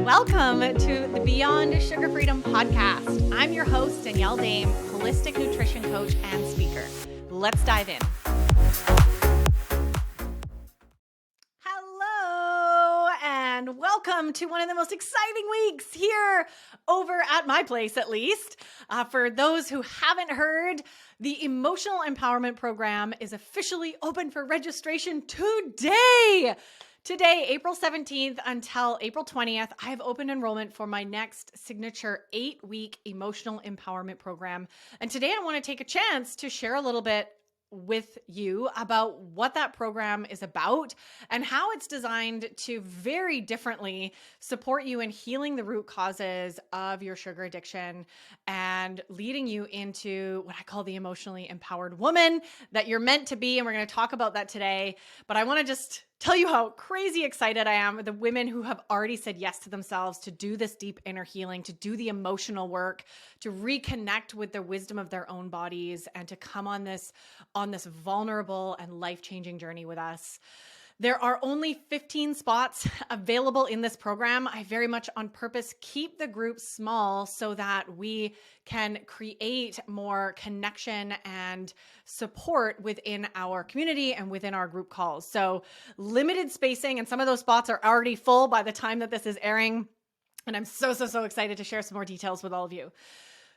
Welcome to the Beyond Sugar Freedom podcast. I'm your host, Danielle Dame, holistic nutrition coach and speaker. Let's dive in. Hello, and welcome to one of the most exciting weeks here over at my place, at least. For those who haven't heard, the Emotional Empowerment Program is officially open for registration today. Today, April 17th until April 20th, I have opened enrollment for my next signature 8-week emotional empowerment program. And today I want to take a chance to share a little bit with you about what that program is about and how it's designed to very differently support you in healing the root causes of your sugar addiction and leading you into what I call the emotionally empowered woman that you're meant to be. And we're going to talk about that today. But I want to just tell you how crazy excited I am with the women who have already said yes to themselves to do this deep inner healing, to do the emotional work, to reconnect with the wisdom of their own bodies, and to come on this vulnerable and life-changing journey with us. There are only 15 spots available in this program. I very much on purpose keep the group small so that we can create more connection and support within our community and within our group calls. So limited spacing, and some of those spots are already full by the time that this is airing. And I'm so excited to share some more details with all of you.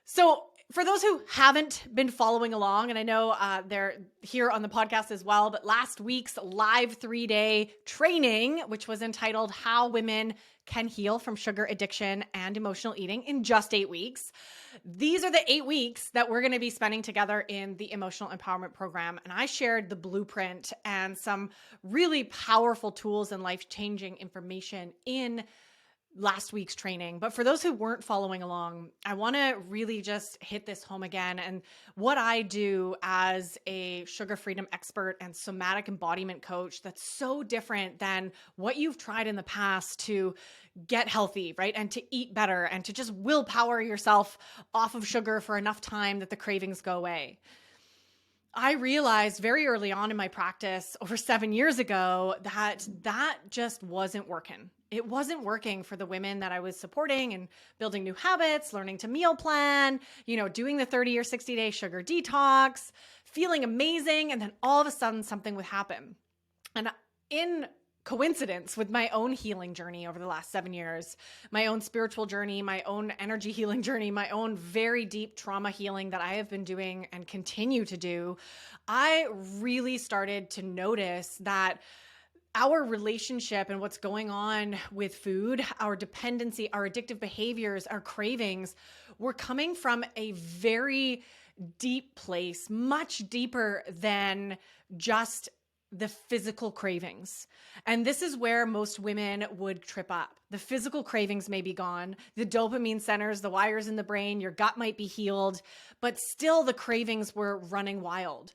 So for those who haven't been following along, and I know they're here on the podcast as well, but last week's live 3-day training, which was entitled How Women Can Heal from Sugar Addiction and Emotional Eating in Just 8 Weeks. These are the 8 weeks that we're going to be spending together in the Emotional Empowerment Program. And I shared the blueprint and some really powerful tools and life-changing information in last week's training. But for those who weren't following along, I want to really just hit this home again. And what I do as a sugar freedom expert and somatic embodiment coach that's so different than what you've tried in the past to get healthy, right? And to eat better and to just willpower yourself off of sugar for enough time that the cravings go away. I realized very early on in my practice over 7 years ago that just wasn't working. It wasn't working for the women that I was supporting and building new habits, learning to meal plan, doing the 30 or 60-day sugar detox, feeling amazing. And then all of a sudden something would happen. And in coincidence with my own healing journey over the last 7 years, my own spiritual journey, my own energy healing journey, my own very deep trauma healing that I have been doing and continue to do, I really started to notice that our relationship and what's going on with food, our dependency, our addictive behaviors, our cravings, were coming from a very deep place, much deeper than just the physical cravings. And this is where most women would trip up. The physical cravings may be gone, the dopamine centers, the wires in the brain, your gut might be healed, but still the cravings were running wild.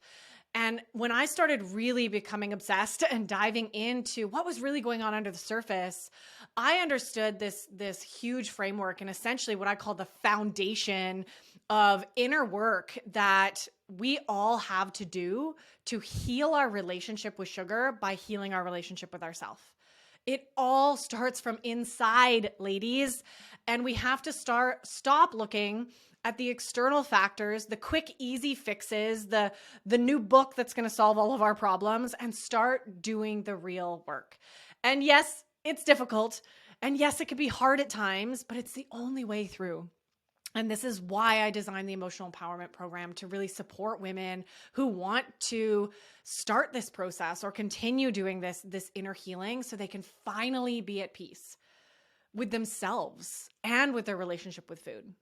And when I started really becoming obsessed and diving into what was really going on under the surface, I understood this huge framework and essentially what I call the foundation of inner work that we all have to do to heal our relationship with sugar by healing our relationship with ourselves. It all starts from inside, ladies, and we have to stop looking at the external factors, the quick, easy fixes, the new book that's going to solve all of our problems, and start doing the real work. And yes, it's difficult. And yes, it can be hard at times, but it's the only way through. And this is why I designed the Emotional Empowerment Program, to really support women who want to start this process or continue doing this inner healing so they can finally be at peace with themselves and with their relationship with food.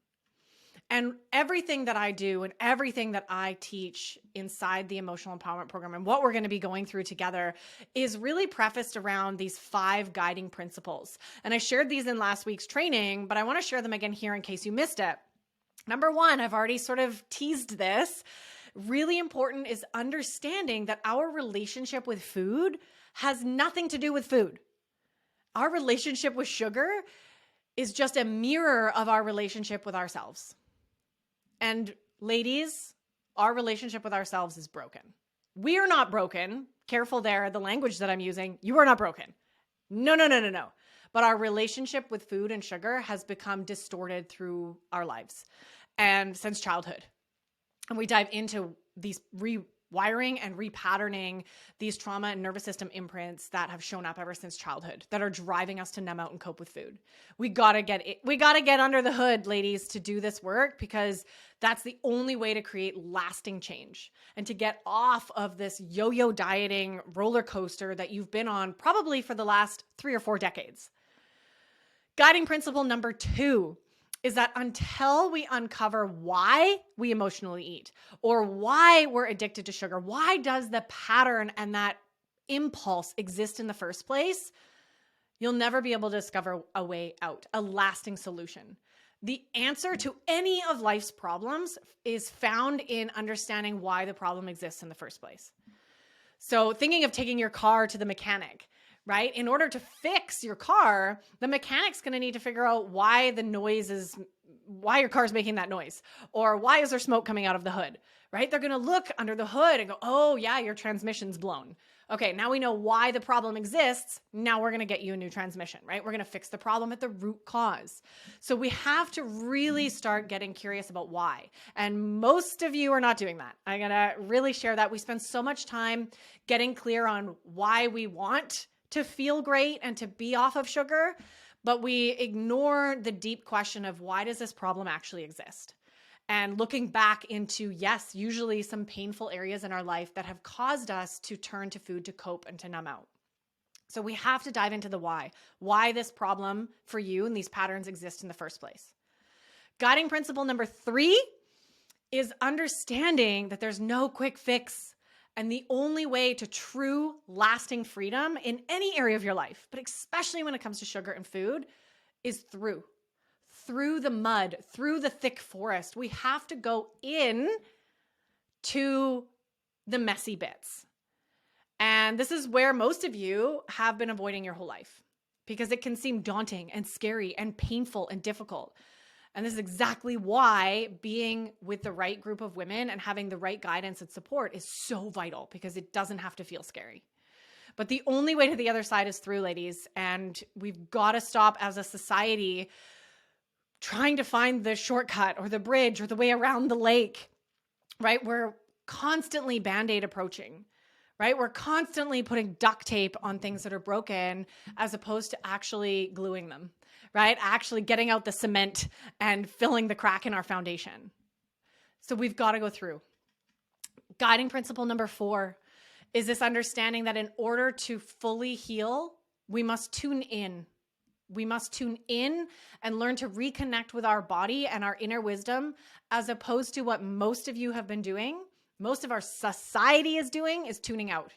And everything that I do and everything that I teach inside the Emotional Empowerment Program and what we're going to be going through together is really prefaced around these 5 guiding principles. And I shared these in last week's training, but I want to share them again here in case you missed it. Number 1, I've already sort of teased this. Really important is understanding that our relationship with food has nothing to do with food. Our relationship with sugar is just a mirror of our relationship with ourselves. And ladies, our relationship with ourselves is broken. We are not broken. Careful there, the language that I'm using. You are not broken. No. but our relationship with food and sugar has become distorted through our lives and since childhood. And we dive into these rewiring and repatterning these trauma and nervous system imprints that have shown up ever since childhood that are driving us to numb out and cope with food. We got to get under the hood, ladies, to do this work, because that's the only way to create lasting change and to get off of this yo-yo dieting roller coaster that you've been on probably for the last 3 or 4 decades. Guiding principle number 2 is that until we uncover why we emotionally eat or why we're addicted to sugar, why does the pattern and that impulse exist in the first place, you'll never be able to discover a way out, a lasting solution. The answer to any of life's problems is found in understanding why the problem exists in the first place. So thinking of taking your car to the mechanic, right? In order to fix your car, the mechanic's going to need to figure out why your car's making that noise, or why is there smoke coming out of the hood, right? They're going to look under the hood and go, oh yeah, your transmission's blown. Okay, now we know why the problem exists. Now we're going to get you a new transmission, right? We're going to fix the problem at the root cause. So we have to really start getting curious about why. And most of you are not doing that. I'm going to really share that. We spend so much time getting clear on why we want to feel great and to be off of sugar, but we ignore the deep question of why does this problem actually exist? And looking back into, yes, usually some painful areas in our life that have caused us to turn to food to cope and to numb out. So we have to dive into the why this problem for you and these patterns exist in the first place. Guiding principle number 3 is understanding that there's no quick fix. And the only way to true lasting freedom in any area of your life, but especially when it comes to sugar and food, is through the mud, through the thick forest. We have to go in to the messy bits. And this is where most of you have been avoiding your whole life, because it can seem daunting and scary and painful and difficult. And this is exactly why being with the right group of women and having the right guidance and support is so vital, because it doesn't have to feel scary. But the only way to the other side is through, ladies. And we've got to stop as a society trying to find the shortcut or the bridge or the way around the lake, right? We're constantly Band-Aid approaching, right? We're constantly putting duct tape on things that are broken as opposed to actually gluing them, right? Actually getting out the cement and filling the crack in our foundation. So we've got to go through. Guiding principle number 4 is this understanding that in order to fully heal, we must tune in. We must tune in and learn to reconnect with our body and our inner wisdom, as opposed to what most of you have been doing. Most of our society is doing is tuning out.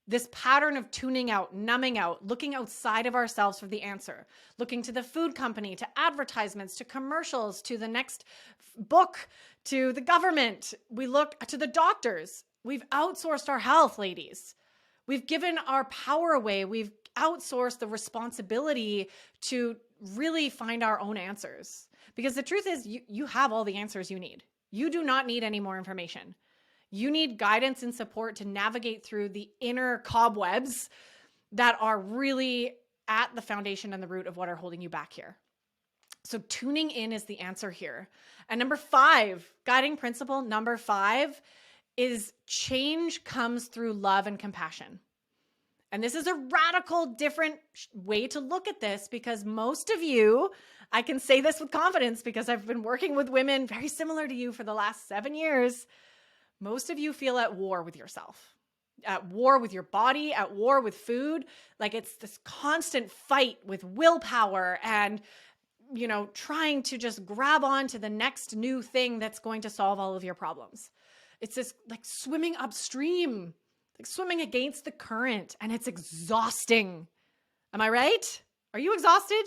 This pattern of tuning out, numbing out, looking outside of ourselves for the answer, looking to the food company, to advertisements, to commercials, to the next book, to the government. We look to the doctors. We've outsourced our health, ladies. We've given our power away. We've outsourced the responsibility to really find our own answers. Because the truth is, you have all the answers you need. You do not need any more information. You need guidance and support to navigate through the inner cobwebs that are really at the foundation and the root of what are holding you back here. So tuning in is the answer here. And number 5, guiding principle number 5 is change comes through love and compassion. And this is a radical different way to look at this, because most of you, I can say this with confidence because I've been working with women very similar to you for the last 7 years. Most of you feel at war with yourself, at war with your body, at war with food. Like it's this constant fight with willpower and, trying to just grab on to the next new thing that's going to solve all of your problems. It's this like swimming upstream, like swimming against the current, and it's exhausting. Am I right? Are you exhausted?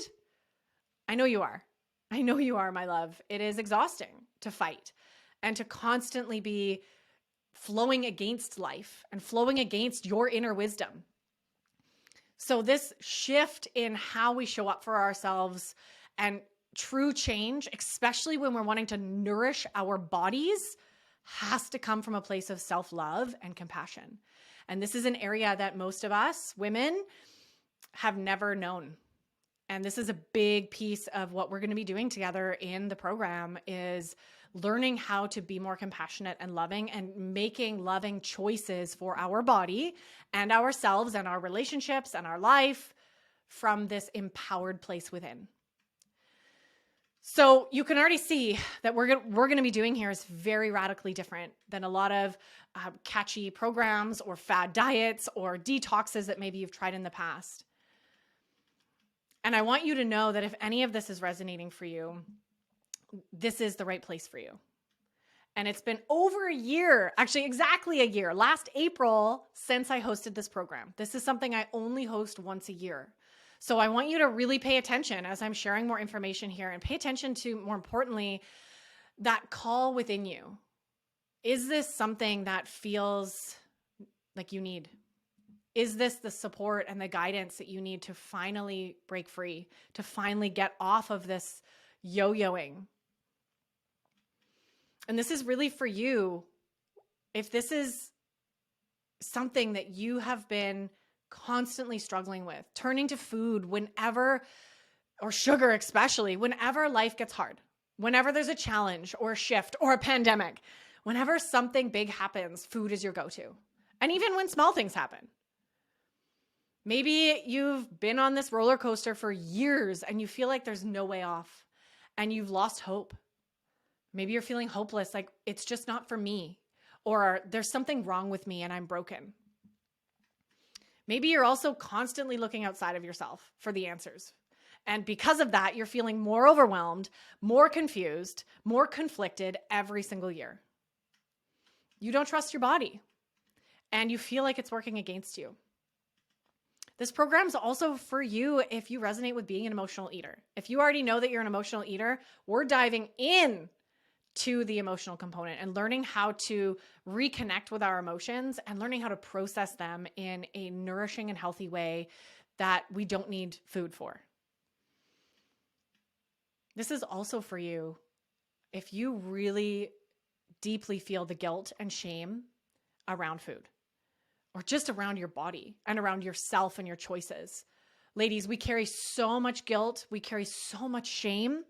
I know you are. I know you are, my love. It is exhausting to fight and to constantly be flowing against life and flowing against your inner wisdom. So this shift in how we show up for ourselves and true change, especially when we're wanting to nourish our bodies, has to come from a place of self-love and compassion. And this is an area that most of us women have never known. And this is a big piece of what we're going to be doing together in the program, is learning how to be more compassionate and loving and making loving choices for our body and ourselves and our relationships and our life from this empowered place within. So you can already see that we're going to be doing here is very radically different than a lot of catchy programs or fad diets or detoxes that maybe you've tried in the past. And I want you to know that if any of this is resonating for you, this is the right place for you. And it's been over a year, actually exactly a year, last April, since I hosted this program. This is something I only host once a year. So I want you to really pay attention as I'm sharing more information here, and pay attention to, more importantly, that call within you. Is this something that feels like you need? Is this the support and the guidance that you need to finally break free, to finally get off of this yo-yoing? And this is really for you. If this is something that you have been constantly struggling with, turning to food whenever, or sugar especially, whenever life gets hard, whenever there's a challenge or a shift or a pandemic, whenever something big happens, food is your go-to. And even when small things happen. Maybe you've been on this roller coaster for years and you feel like there's no way off and you've lost hope. Maybe you're feeling hopeless, like it's just not for me, or there's something wrong with me and I'm broken. Maybe you're also constantly looking outside of yourself for the answers. And because of that, you're feeling more overwhelmed, more confused, more conflicted every single year. You don't trust your body and you feel like it's working against you. This program is also for you if you resonate with being an emotional eater. If you already know that you're an emotional eater, we're diving in to the emotional component and learning how to reconnect with our emotions and learning how to process them in a nourishing and healthy way that we don't need food for. This is also for you if you really deeply feel the guilt and shame around food, or just around your body and around yourself and your choices. Ladies, we carry so much guilt. We carry so much shame.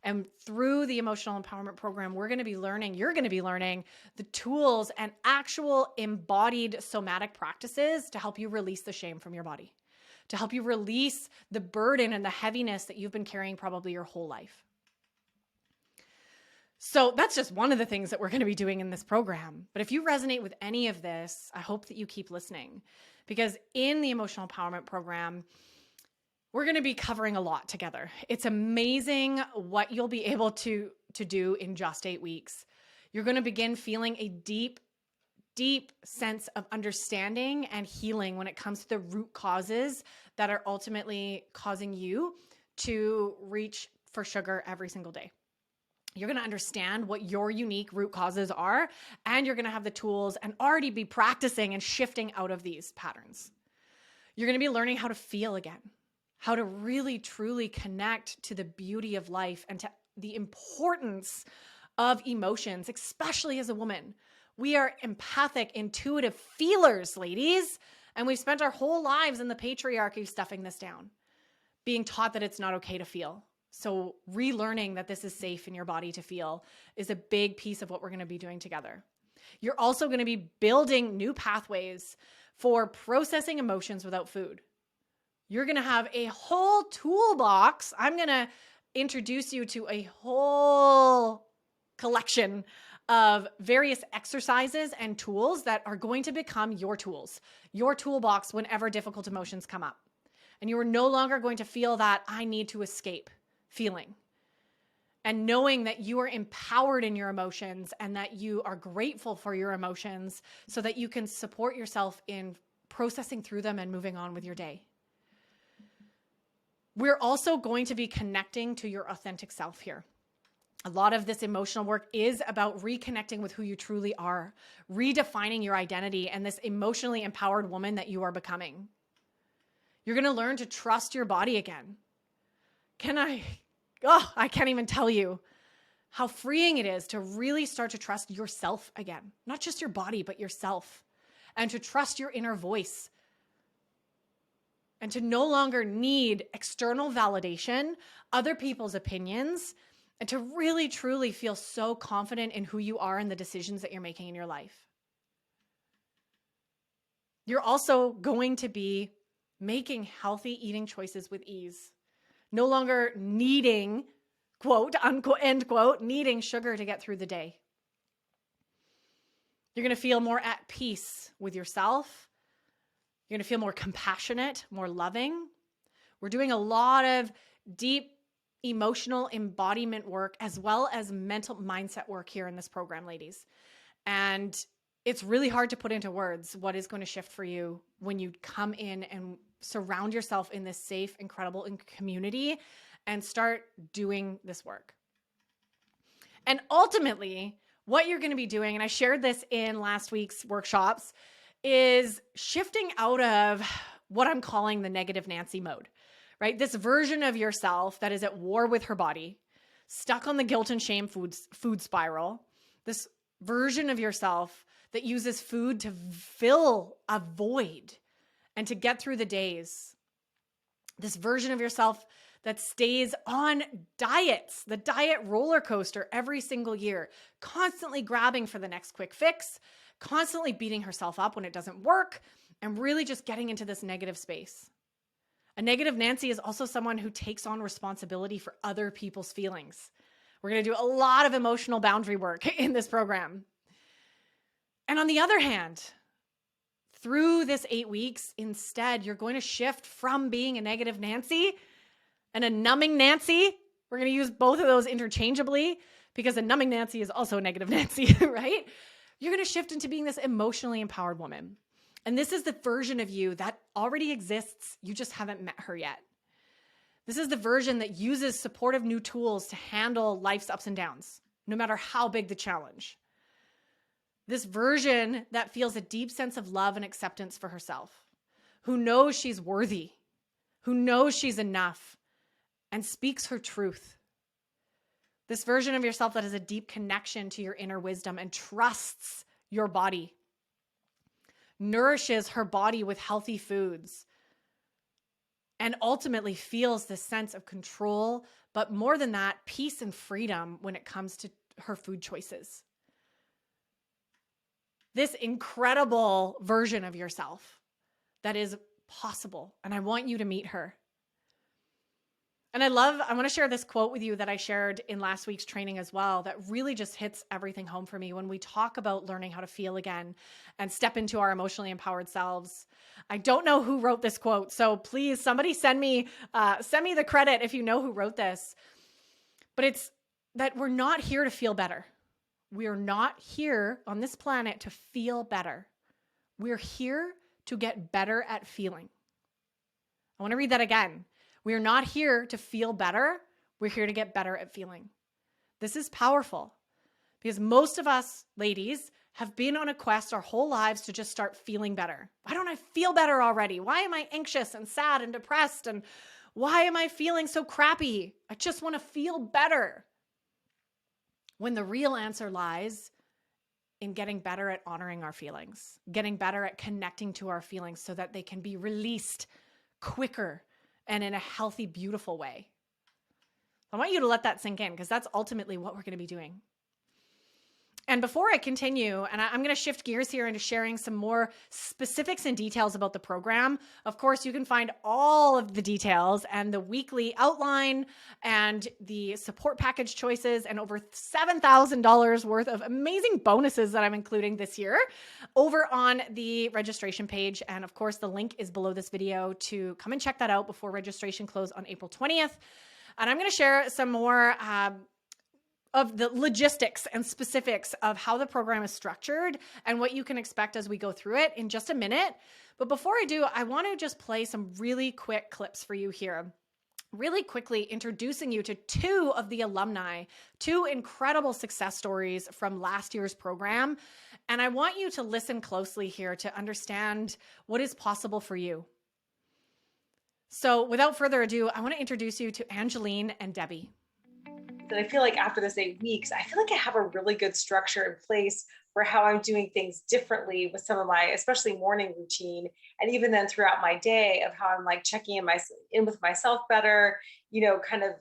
And through the Emotional Empowerment Program, you're going to be learning the tools and actual embodied somatic practices to help you release the shame from your body, to help you release the burden and the heaviness that you've been carrying probably your whole life. So that's just one of the things that we're going to be doing in this program. But if you resonate with any of this, I hope that you keep listening, because in the Emotional Empowerment Program, we're going to be covering a lot together. It's amazing what you'll be able to do in just 8 weeks. You're going to begin feeling a deep, deep sense of understanding and healing when it comes to the root causes that are ultimately causing you to reach for sugar every single day. You're going to understand what your unique root causes are, and you're going to have the tools and already be practicing and shifting out of these patterns. You're going to be learning how to feel again, how to really, truly connect to the beauty of life and to the importance of emotions, especially as a woman. We are empathic, intuitive feelers, ladies, and we've spent our whole lives in the patriarchy stuffing this down, being taught that it's not okay to feel. So relearning that this is safe in your body to feel is a big piece of what we're going to be doing together. You're also going to be building new pathways for processing emotions without food. You're going to have a whole toolbox. I'm going to introduce you to a whole collection of various exercises and tools that are going to become your tools, your toolbox whenever difficult emotions come up. And you are no longer going to feel that I need to escape feeling, and knowing that you are empowered in your emotions and that you are grateful for your emotions so that you can support yourself in processing through them and moving on with your day. We're also going to be connecting to your authentic self here. A lot of this emotional work is about reconnecting with who you truly are, redefining your identity and this emotionally empowered woman that you are becoming. You're going to learn to trust your body again. I can't even tell you how freeing it is to really start to trust yourself again, not just your body, but yourself, and to trust your inner voice and to no longer need external validation, other people's opinions, and to really, truly feel so confident in who you are and the decisions that you're making in your life. You're also going to be making healthy eating choices with ease, no longer needing, quote, unquote, end quote, needing sugar to get through the day. You're going to feel more at peace with yourself. You're going to feel more compassionate, more loving. We're doing a lot of deep emotional embodiment work as well as mental mindset work here in this program, ladies. And it's really hard to put into words what is going to shift for you when you come in and surround yourself in this safe, incredible community and start doing this work. And ultimately, what you're going to be doing, and I shared this in last week's workshops, is shifting out of what I'm calling the negative Nancy mode, right? This version of yourself that is at war with her body, stuck on the guilt and shame food spiral, this version of yourself that uses food to fill a void and to get through the days. This version of yourself that stays on diets, the diet roller coaster every single year, constantly grabbing for the next quick fix, constantly beating herself up when it doesn't work, and really just getting into this negative space. A negative Nancy is also someone who takes on responsibility for other people's feelings. We're going to do a lot of emotional boundary work in this program. And on the other hand, through this 8 weeks, instead, you're going to shift from being a negative Nancy and a numbing Nancy. We're going to use both of those interchangeably because a numbing Nancy is also a negative Nancy, right? You're going to shift into being this emotionally empowered woman. And this is the version of you that already exists. You just haven't met her yet. This is the version that uses supportive new tools to handle life's ups and downs, no matter how big the challenge. This version that feels a deep sense of love and acceptance for herself, who knows she's worthy, who knows she's enough, and speaks her truth. This version of yourself that has a deep connection to your inner wisdom and trusts your body, nourishes her body with healthy foods, and ultimately feels this sense of control, but more than that, peace and freedom when it comes to her food choices. This incredible version of yourself that is possible, and I want you to meet her. And I want to share this quote with you that I shared in last week's training as well that really just hits everything home for me when we talk about learning how to feel again and step into our emotionally empowered selves. I don't know who wrote this quote, so please somebody send me the credit if you know who wrote this. But it's that we're not here to feel better. We are not here on this planet to feel better. We're here to get better at feeling. I want to read that again. We are not here to feel better. We're here to get better at feeling. This is powerful because most of us ladies have been on a quest our whole lives to just start feeling better. Why don't I feel better already? Why am I anxious and sad and depressed? And why am I feeling so crappy? I just want to feel better. When the real answer lies in getting better at honoring our feelings, getting better at connecting to our feelings so that they can be released quicker and in a healthy, beautiful way. I want you to let that sink in because that's ultimately what we're going to be doing. And before I continue, and I'm going to shift gears here into sharing some more specifics and details about the program. Of course, you can find all of the details and the weekly outline and the support package choices and over $7,000 worth of amazing bonuses that I'm including this year over on the registration page. And of course, the link is below this video to come and check that out before registration close on April 20th. And I'm going to share some more of the logistics and specifics of how the program is structured and what you can expect as we go through it in just a minute. But before I do, I want to just play some really quick clips for you here. Really quickly introducing you to two of the alumni, two incredible success stories from last year's program. And I want you to listen closely here to understand what is possible for you. So without further ado, I want to introduce you to Angeline and Debbie. That I feel like after this 8 weeks, I feel like I have a really good structure in place for how I'm doing things differently with some of my, especially morning routine. And even then throughout my day of how I'm like checking in with myself better, kind of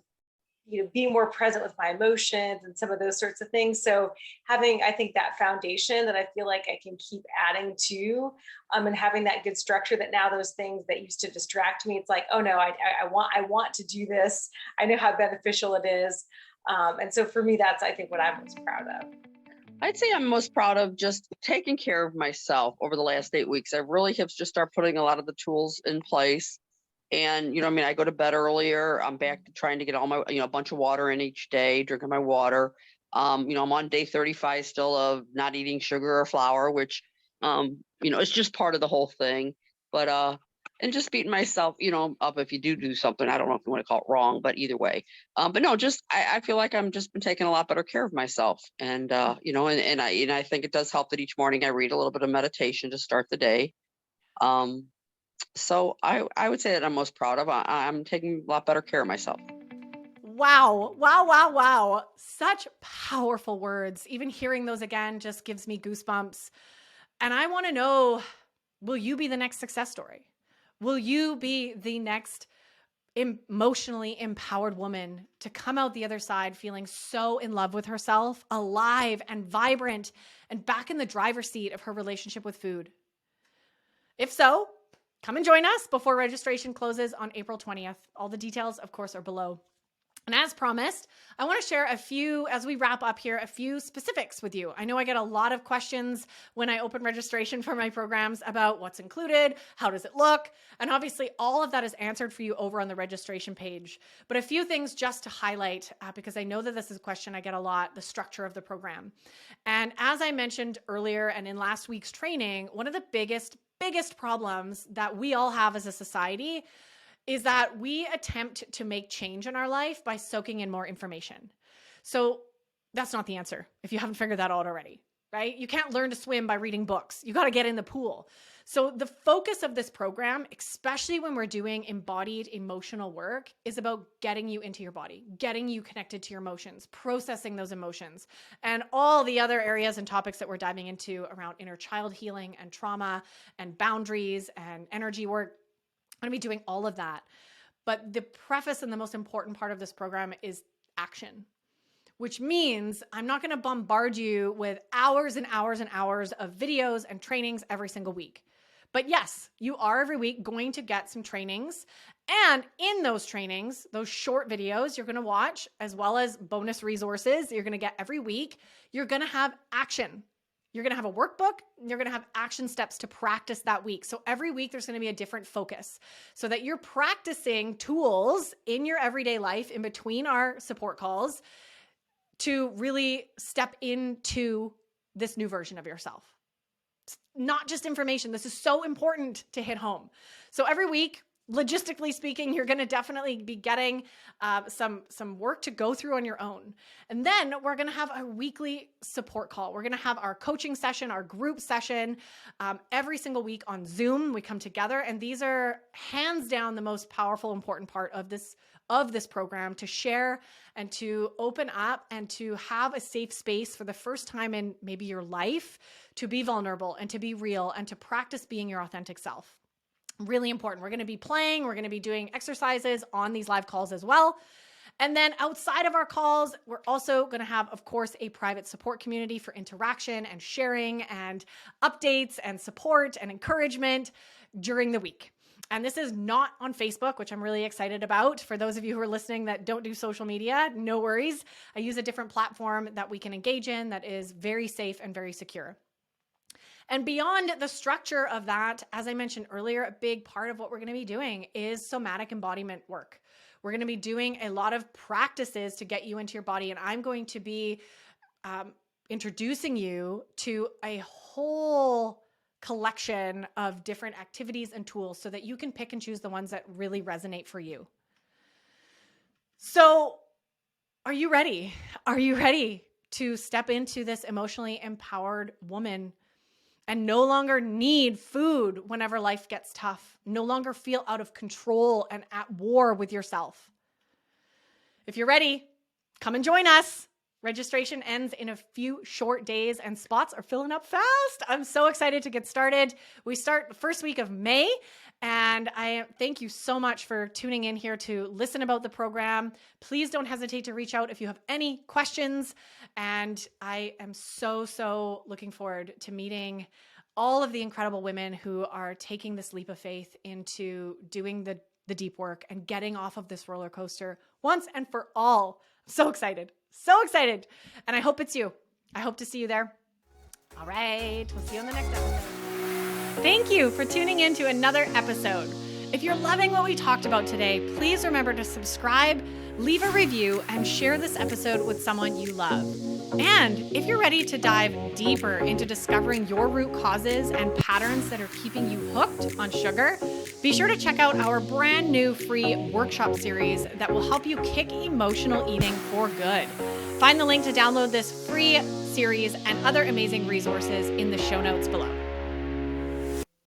being more present with my emotions and some of those sorts of things. So having, I think, that foundation that I feel like I can keep adding to, and having that good structure, that now those things that used to distract me, it's like, oh no, I want to do this. I know how beneficial it is. And so for me, that's, I think, what I'm most proud of. I'd say I'm most proud of just taking care of myself over the last 8 weeks. I really have just started putting a lot of the tools in place. And, I mean, I go to bed earlier. I'm back to trying to get all my, a bunch of water in each day, drinking my water. I'm on day 35 still of not eating sugar or flour, which, it's just part of the whole thing. But, and just beating myself, up if you do something. I don't know if you want to call it wrong, but either way. But no, just I feel like I'm just been taking a lot better care of myself. And, and I think it does help that each morning I read a little bit of meditation to start the day. Um, so I would say that I'm most proud of. I'm taking a lot better care of myself. Wow. Wow. Wow. Wow. Such powerful words. Even hearing those again just gives me goosebumps. And I want to know, will you be the next success story? Will you be the next emotionally empowered woman to come out the other side feeling so in love with herself, alive and vibrant, and back in the driver's seat of her relationship with food? If so, come and join us before registration closes on April 20th. All the details, of course, are below. And as promised, I want to share as we wrap up here, a few specifics with you. I know I get a lot of questions when I open registration for my programs about what's included, how does it look, and obviously all of that is answered for you over on the registration page. But a few things just to highlight, because I know that this is a question I get a lot, the structure of the program. And as I mentioned earlier and in last week's training, one of the biggest problems that we all have as a society is that we attempt to make change in our life by soaking in more information. So that's not the answer if you haven't figured that out already, right? You can't learn to swim by reading books. You got to get in the pool. So the focus of this program, especially when we're doing embodied emotional work, is about getting you into your body, getting you connected to your emotions, processing those emotions, and all the other areas and topics that we're diving into around inner child healing and trauma and boundaries and energy work. I'm going to be doing all of that. But the preface and the most important part of this program is action, which means I'm not going to bombard you with hours and hours and hours of videos and trainings every single week. But yes, you are every week going to get some trainings. And in those trainings, those short videos you're going to watch, as well as bonus resources you're going to get every week, you're going to have action. You're going to have a workbook. You're going to have action steps to practice that week. So every week there's going to be a different focus so that you're practicing tools in your everyday life in between our support calls to really step into this new version of yourself. It's not just information. This is so important to hit home. So every week, logistically speaking, you're going to definitely be getting some work to go through on your own. And then we're going to have a weekly support call. We're going to have our coaching session, our group session, every single week on Zoom. We come together, and these are hands down the most powerful, important part of this program, to share and to open up and to have a safe space for the first time in maybe your life to be vulnerable and to be real and to practice being your authentic self. Really important. We're going to be playing. We're going to be doing exercises on these live calls as well. And then outside of our calls, we're also going to have, of course, a private support community for interaction and sharing and updates and support and encouragement during the week. And this is not on Facebook, which I'm really excited about. For those of you who are listening that don't do social media, no worries. I use a different platform that we can engage in that is very safe and very secure. And beyond the structure of that, as I mentioned earlier, a big part of what we're going to be doing is somatic embodiment work. We're going to be doing a lot of practices to get you into your body. And I'm going to be introducing you to a whole collection of different activities and tools so that you can pick and choose the ones that really resonate for you. So are you ready? Are you ready to step into this emotionally empowered woman and no longer need food whenever life gets tough, no longer feel out of control and at war with yourself? If you're ready, come and join us. Registration ends in a few short days and spots are filling up fast. I'm so excited to get started. We start the first week of May, and I thank you so much for tuning in here to listen about the program. Please don't hesitate to reach out if you have any questions. And I am so looking forward to meeting all of the incredible women who are taking this leap of faith into doing the deep work and getting off of this roller coaster once and for all. So excited. So excited. And I hope it's you. I hope to see you there. All right. We'll see you on the next episode. Thank you for tuning in to another episode. If you're loving what we talked about today, please remember to subscribe, leave a review, and share this episode with someone you love. And if you're ready to dive deeper into discovering your root causes and patterns that are keeping you hooked on sugar, be sure to check out our brand new free workshop series that will help you kick emotional eating for good. Find the link to download this free series and other amazing resources in the show notes below.